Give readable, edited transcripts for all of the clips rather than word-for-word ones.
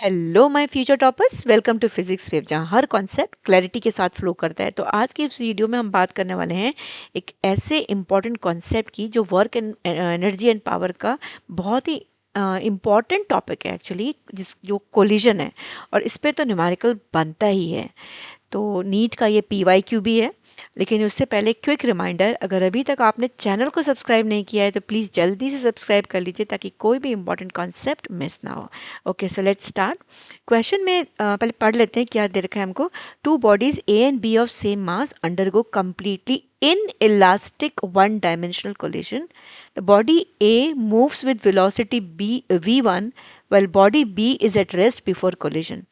Hello my future toppers, welcome to physics wave, जहाँ हर concept clarity के साथ फ्लो करता है। तो आज की इस वीडियो में हम बात करने वाले हैं एक ऐसे इम्पॉर्टेंट कॉन्सेप्ट की जो work and energy and power का बहुत ही इम्पॉर्टेंट टॉपिक है एक्चुअली, जिस जो कोलिजन है। और इस पे तो न्यूमेरिकल बनता ही है। तो नीट का ये PYQ भी है। लेकिन उससे पहले क्विक रिमाइंडर, अगर अभी तक आपने चैनल को सब्सक्राइब नहीं किया है तो प्लीज़ जल्दी से सब्सक्राइब कर लीजिए ताकि कोई भी इंपॉर्टेंट कॉन्सेप्ट मिस ना हो। Okay, so let's start. Question में पहले पढ़ लेते हैं क्या दे रखा है हमको। Two bodies A and B of same mass undergo completely inelastic one dimensional collision. The body A moves with velocity v1 while body B is at rest before collision.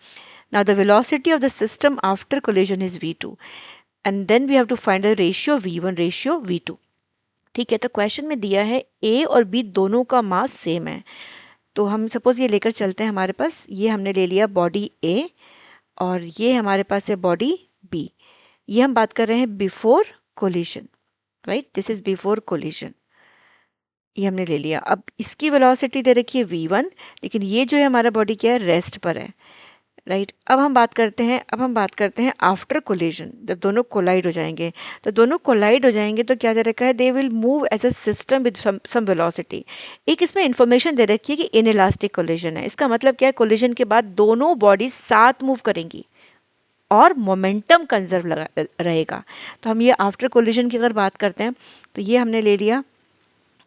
Now the velocity of the system after collision is v2 and then we have to find the ratio v1 ratio v2। ठीक है, तो question में दिया है A और B दोनों का mass same है। तो हम सपोज ये लेकर चलते हैं, हमारे पास ये हमने ले लिया बॉडी A और ये हमारे पास है बॉडी B। ये हम बात कर रहे हैं before collision, right? This is before collision. ये हमने ले लिया। अब इसकी वेलोसिटी दे रखी है v1, लेकिन ये जो है हमारा बॉडी क्या है, रेस्ट पर है, राइट? अब हम बात करते हैं आफ्टर कोलिजन, जब दोनों कोलाइड हो जाएंगे। तो दोनों कोलाइड हो जाएंगे तो क्या दे रखा है, they will move as a system with some velocity. एक इसमें इंफॉर्मेशन दे रखी है कि इनइलास्टिक कोलिजन है। इसका मतलब क्या है, कोलिजन के बाद दोनों बॉडीज साथ मूव करेंगी और मोमेंटम कंजर्व रहेगा। तो हम ये आफ्टर कोलिजन की अगर बात करते हैं तो ये हमने ले लिया,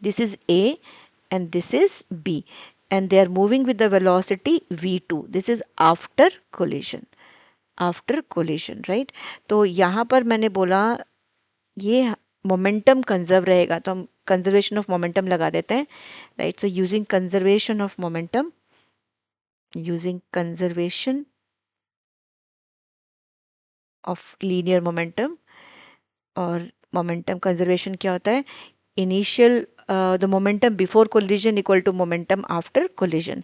this is A and this is B and they are moving with the velocity v2. This is after collision, after collision, right? तो यहाँ पर मैंने बोला ये मोमेंटम कंजर्व रहेगा, तो हम कंजर्वेशन ऑफ मोमेंटम लगा देते हैं, right? So using conservation of momentum, using conservation of linear momentum. और मोमेंटम कंजर्वेशन क्या होता है, initial the momentum before collision equal to momentum after collision.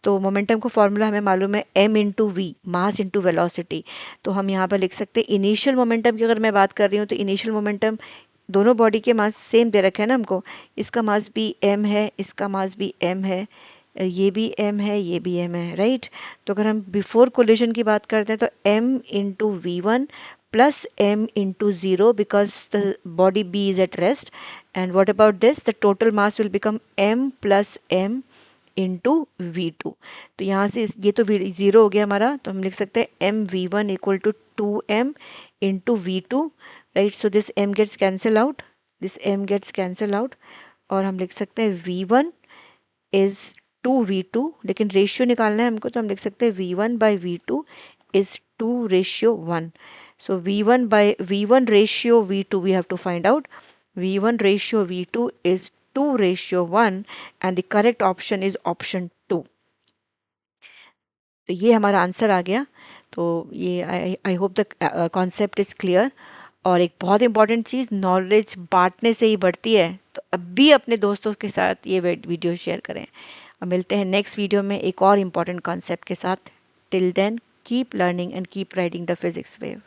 तो मोमेंटम को फॉर्मूला हमें मालूम है, m into v, mass into velocity. तो हम यहाँ पर लिख सकते हैं इनिशियल मोमेंटम की अगर मैं बात कर रही हूँ तो इनिशियल मोमेंटम, दोनों बॉडी के मास सेम दे रखे हैं ना हमको। इसका मास भी m है, इसका मास भी m है, ये भी m है, ये भी m है, राइट? तो अगर हम बिफोर कोलिजन की बात करते हैं तो m into v1 plus m into 0 because the body B is at rest. And what about this? The total mass will become m plus m into v2। तो यहाँ से ये तो ज़ीरो हो गया हमारा, तो हम लिख सकते हैं m v1 equal to 2m into v2, right? So this m gets cancel out, this m gets cancel out और हम लिख सकते हैं v1 is 2v2, लेकिन रेशियो निकालना है हमको, तो हम लिख सकते हैं v1 by v2 is 2:1। So v1 ratio v2 we have to find out. v1 ratio v2 is 2:1 and the correct option is option 2। तो ये हमारा आंसर आ गया। तो ये I hope the concept is clear. और एक बहुत इंपॉर्टेंट चीज़, knowledge बांटने से ही बढ़ती है, तो अब भी अपने दोस्तों के साथ ये वीडियो शेयर करें। और मिलते हैं नेक्स्ट वीडियो में एक और इम्पॉर्टेंट कॉन्सेप्ट के साथ। Till then keep learning and keep riding the physics wave.